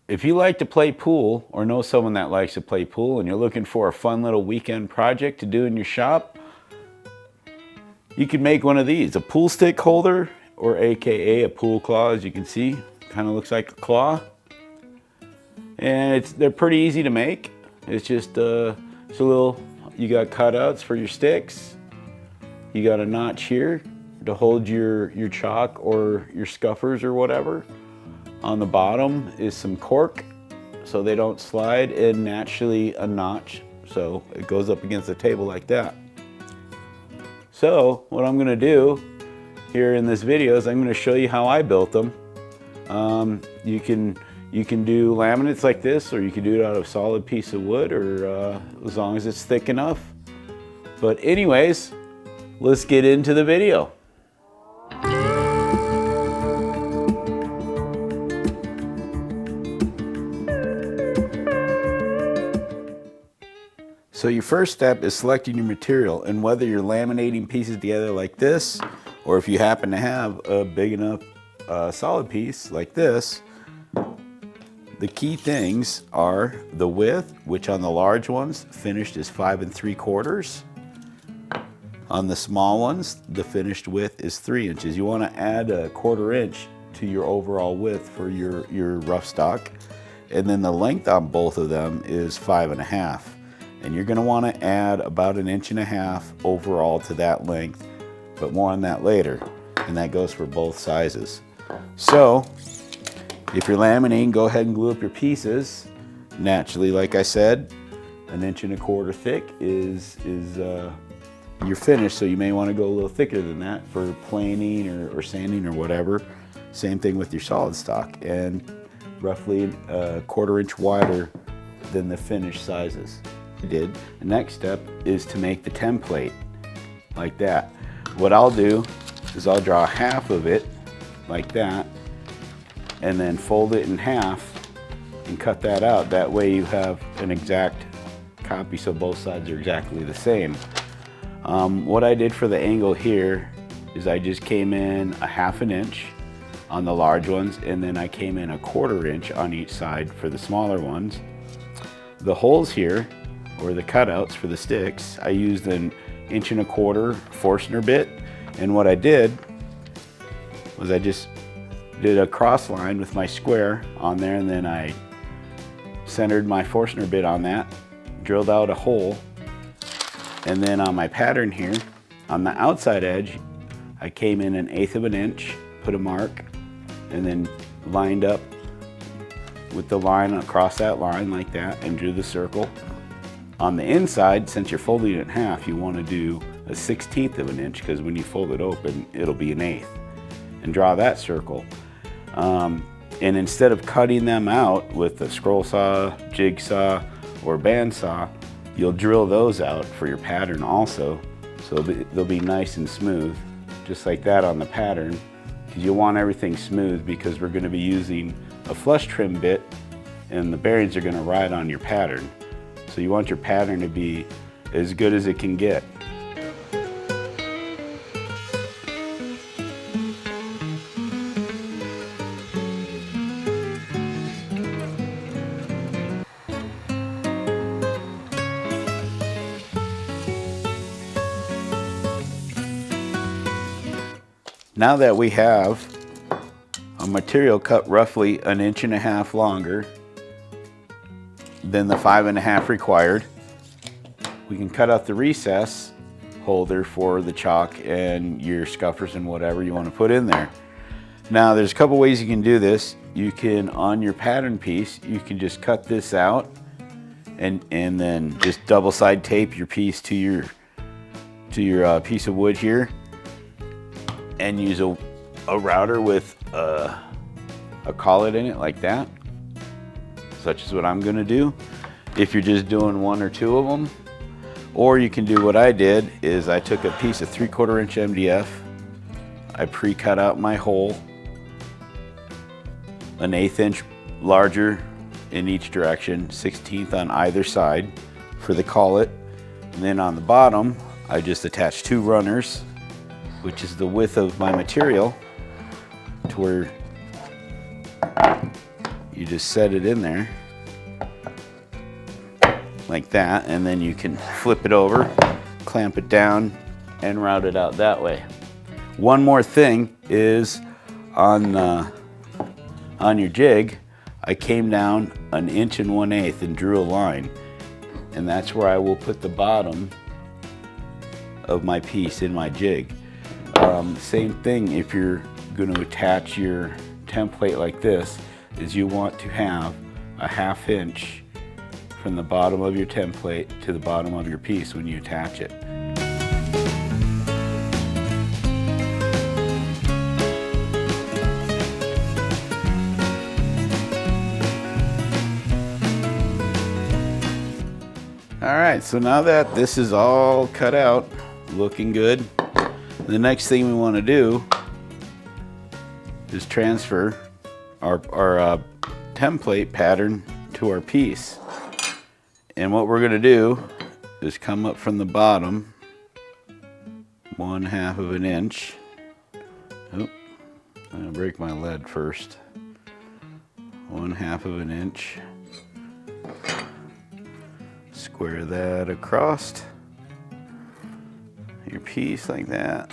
if you like to play pool or know someone that likes to play pool and you're looking for a fun little weekend project to do in your shop, you can make one of these, a pool stick holder, or AKA a pool claw. As you can see, kind of looks like a claw. And they're pretty easy to make. It's just a little, you got cutouts for your sticks. You got a notch here to hold your chalk or your scuffers or whatever. On the bottom is some cork so they don't slide, and naturally a notch so it goes up against the table like that. So what I'm gonna do here in this video is I'm gonna show you how I built them. You can do laminates like this, or you can do it out of a solid piece of wood, or as long as it's thick enough. But anyways, let's get into the video. So your first step is selecting your material, and whether you're laminating pieces together like this, or if you happen to have a big enough solid piece like this, the key things are the width, which on the large ones finished is 5 3/4. On the small ones, the finished width is 3 inches. You want to add a 1/4 inch to your overall width for your rough stock, and then the length on both of them is 5 1/2. And you're going to want to add about 1 1/2 inches overall to that length, but more on that later, and that goes for both sizes. So if you're laminating, go ahead and glue up your pieces. Naturally, like I said, 1 1/4 inches thick is your finish, so you may want to go a little thicker than that for planing or sanding or whatever. Same thing with your solid stock, and roughly a 1/4 inch wider than the finished sizes. The next step is to make the template like that. What I'll do is I'll draw half of it like that, and then fold it in half and cut that out. That way you have an exact copy, so both sides are exactly the same. What I did for the angle here is I just came in a 1/2 inch on the large ones, and then I came in a 1/4 inch on each side for the smaller ones. The holes here, or the cutouts for the sticks, I used an 1 1/4 inch Forstner bit, and what I did was I just did a cross line with my square on there, and then I centered my Forstner bit on that, drilled out a hole, and then on my pattern here, on the outside edge, I came in 1/8 inch, put a mark, and then lined up with the line across that line like that, and drew the circle. On the inside, since you're folding it in half, you want to do a 1/16 inch, because when you fold it open, it'll be 1/8, and draw that circle. And instead of cutting them out with a scroll saw, jigsaw, or bandsaw, you'll drill those out for your pattern also, so they'll be nice and smooth, just like that on the pattern. Because you want everything smooth, because we're going to be using a flush trim bit, and the bearings are going to ride on your pattern. So you want your pattern to be as good as it can get. Now that we have a material cut roughly 1 1/2 inch longer than the 5 1/2 required, we can cut out the recess holder for the chalk and your scuffers and whatever you want to put in there. Now there's a couple ways you can do this. You can, on your pattern piece, you can just cut this out and then just double side tape your piece to your piece of wood here, and use a router with a collet in it like that, such as what I'm going to do if you're just doing 1 or 2 of them. Or you can do what I did, is I took a piece of 3/4 inch MDF, I pre-cut out my hole 1/8 inch larger in each direction, 1/16 on either side for the collet, and then on the bottom I just attached 2 runners, which is the width of my material, to where You just set it in there like that, and then you can flip it over, clamp it down, and route it out that way. One more thing is on your jig, I came down 1 1/8" and drew a line, and that's where I will put the bottom of my piece in my jig. Same thing if you're going to attach your template like this, is you want to have a 1/2 inch from the bottom of your template to the bottom of your piece when you attach it. All right, so now that this is all cut out, looking good, the next thing we want to do is transfer our template pattern to our piece. And what we're going to do is come up from the bottom 1/2 inch. Oop, I'm going to break my lead first. 1/2 inch. Square that across your piece like that.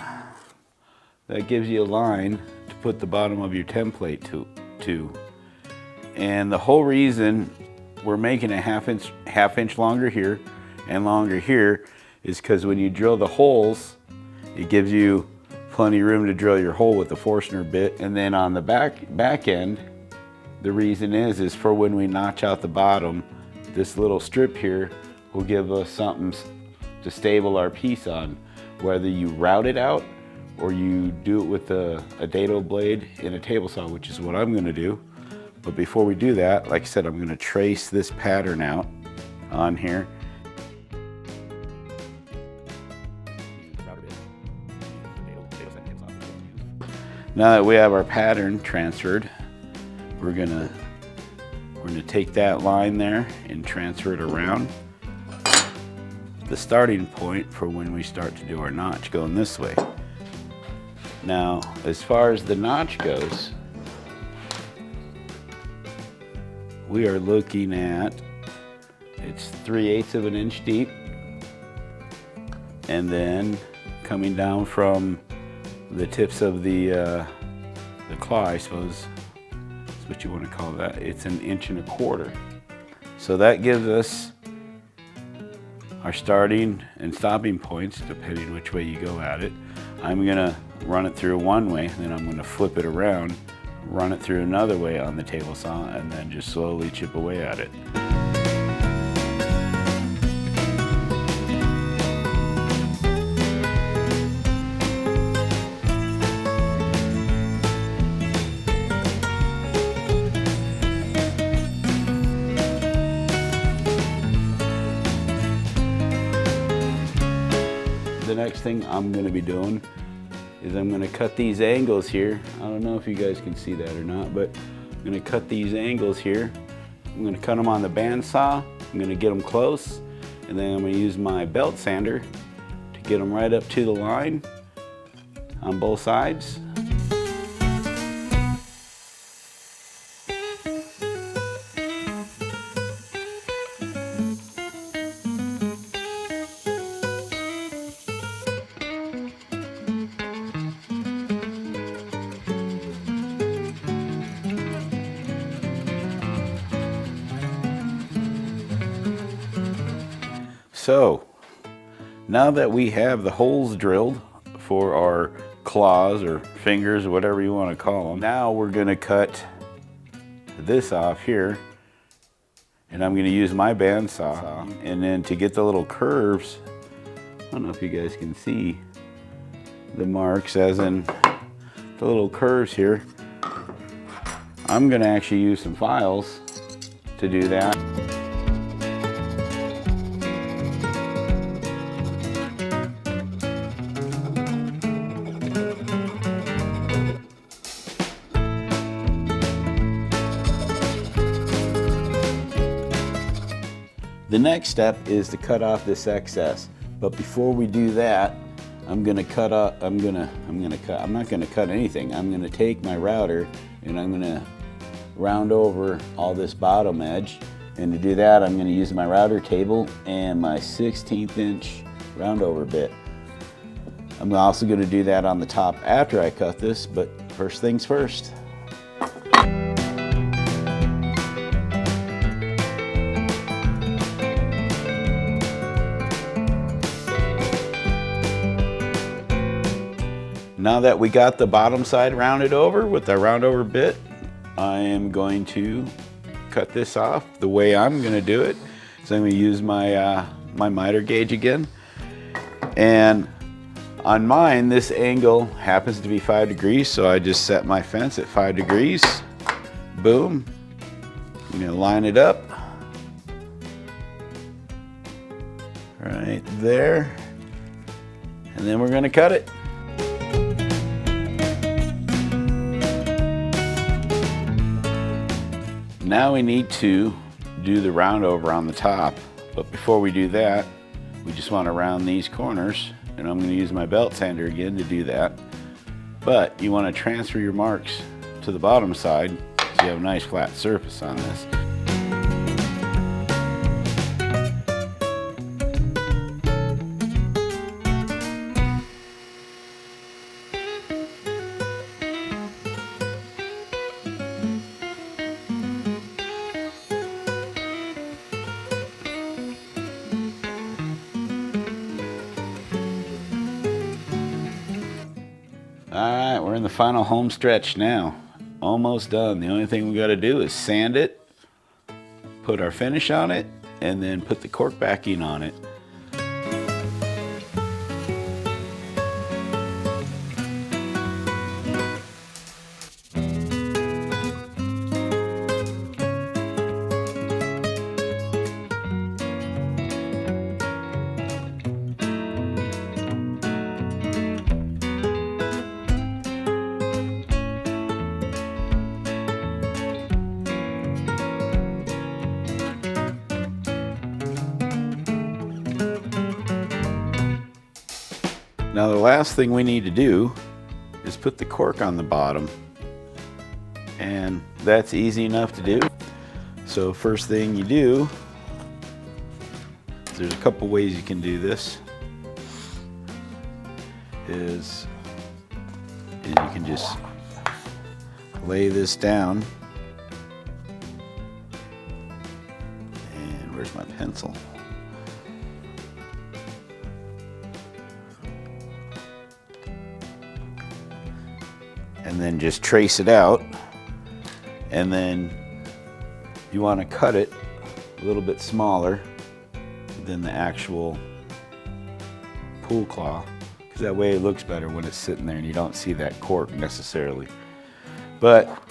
That gives you a line to put the bottom of your template to. And the whole reason we're making a 1/2 inch longer here and longer here is because when you drill the holes, it gives you plenty of room to drill your hole with the Forstner bit. And then on the back end, the reason is for when we notch out the bottom, this little strip here will give us something to stable our piece on, whether you route it out or you do it with a dado blade in a table saw, which is what I'm going to do. But before we do that, like I said, I'm going to trace this pattern out on here. Now that we have our pattern transferred, we're gonna take that line there and transfer it around the starting point for when we start to do our notch going this way. Now, as far as the notch goes, we are looking at, it's 3/8 inch deep, and then coming down from the tips of the claw, I suppose that's what you want to call that, it's 1.25 inches. So that gives us our starting and stopping points, depending which way you go at it. I'm gonna run it through one way, then I'm gonna flip it around, run it through another way on the table saw, and then just slowly chip away at it. The next thing I'm going to be doing is I'm going to cut these angles here. I don't know if you guys can see that or not, but I'm going to cut these angles here. I'm going to cut them on the bandsaw. I'm going to get them close, and then I'm going to use my belt sander to get them right up to the line on both sides. So, now that we have the holes drilled for our claws or fingers or whatever you want to call them, now we're going to cut this off here, and I'm going to use my bandsaw, and then to get the little curves, I don't know if you guys can see the marks as in the little curves here, I'm going to actually use some files to do that. The next step is to cut off this excess, but before we do that, I'm not gonna cut anything. I'm gonna take my router and I'm gonna round over all this bottom edge. And to do that, I'm going to use my router table and my 1/16 inch round over bit. I'm also going to do that on the top after I cut this, but first things first. Now that we got the bottom side rounded over with our round over bit, I am going to cut this off. The way I'm going to do it is I'm going to use my my miter gauge again, and on mine this angle happens to be 5 degrees, so I just set my fence at 5 degrees. Boom. I'm going to line it up right there, and then we're going to cut it. Now we need to do the round over on the top, but before we do that, we just want to round these corners, and I'm going to use my belt sander again to do that. But you want to transfer your marks to the bottom side so you have a nice flat surface on this. Alright, we're in the final home stretch now. Almost done. The only thing we got to do is sand it, put our finish on it, and then put the cork backing on it. Now the last thing we need to do is put the cork on the bottom, and that's easy enough to do. So first thing you do, there's a couple ways you can do this, is you can just lay this down, and where's my pencil? And then just trace it out, and then you want to cut it a little bit smaller than the actual pool claw, because that way it looks better when it's sitting there and you don't see that cork necessarily. But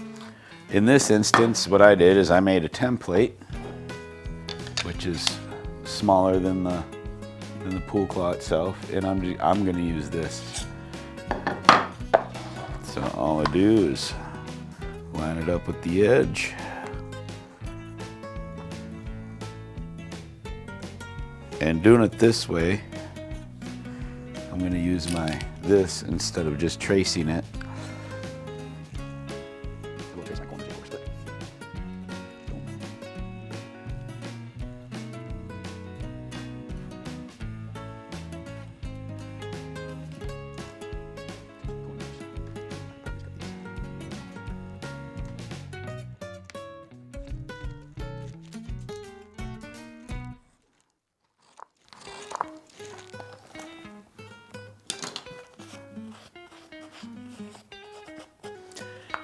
in this instance, what I did is I made a template which is smaller than the pool claw itself, and I'm going to use this. So all I do is line it up with the edge, and doing it this way, I'm going to use this instead of just tracing it.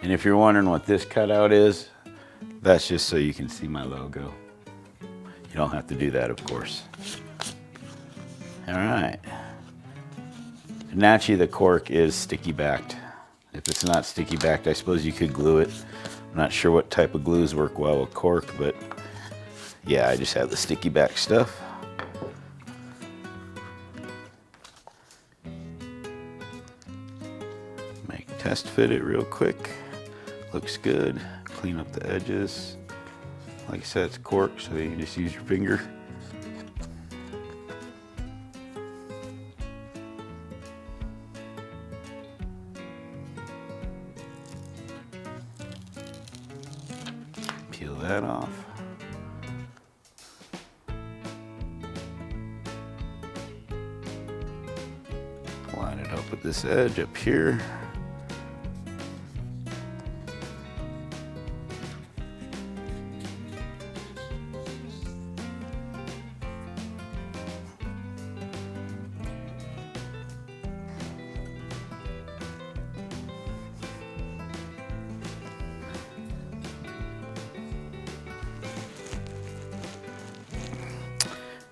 And if you're wondering what this cutout is, that's just so you can see my logo. You don't have to do that, of course. All right. Naturally, the cork is sticky backed. If it's not sticky backed, I suppose you could glue it. I'm not sure what type of glues work well with cork, but yeah, I just have the sticky back stuff. Test fit it real quick. Looks good. Clean up the edges. Like I said, it's cork, so you can just use your finger. Put this edge up here.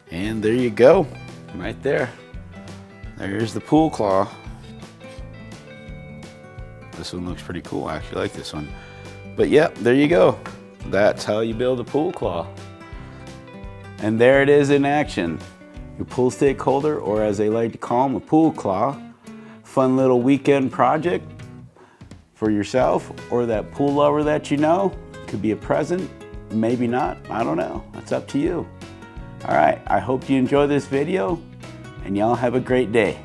And there you go, right there. There's the pool claw. This one looks pretty cool. I actually like this one. But yeah, there you go. That's how you build a pool claw. And there it is in action. Your pool stick holder, or as they like to call them, a pool claw. Fun little weekend project for yourself or that pool lover that you know. Could be a present, maybe not, I don't know. It's up to you. All right, I hope you enjoy this video and y'all have a great day.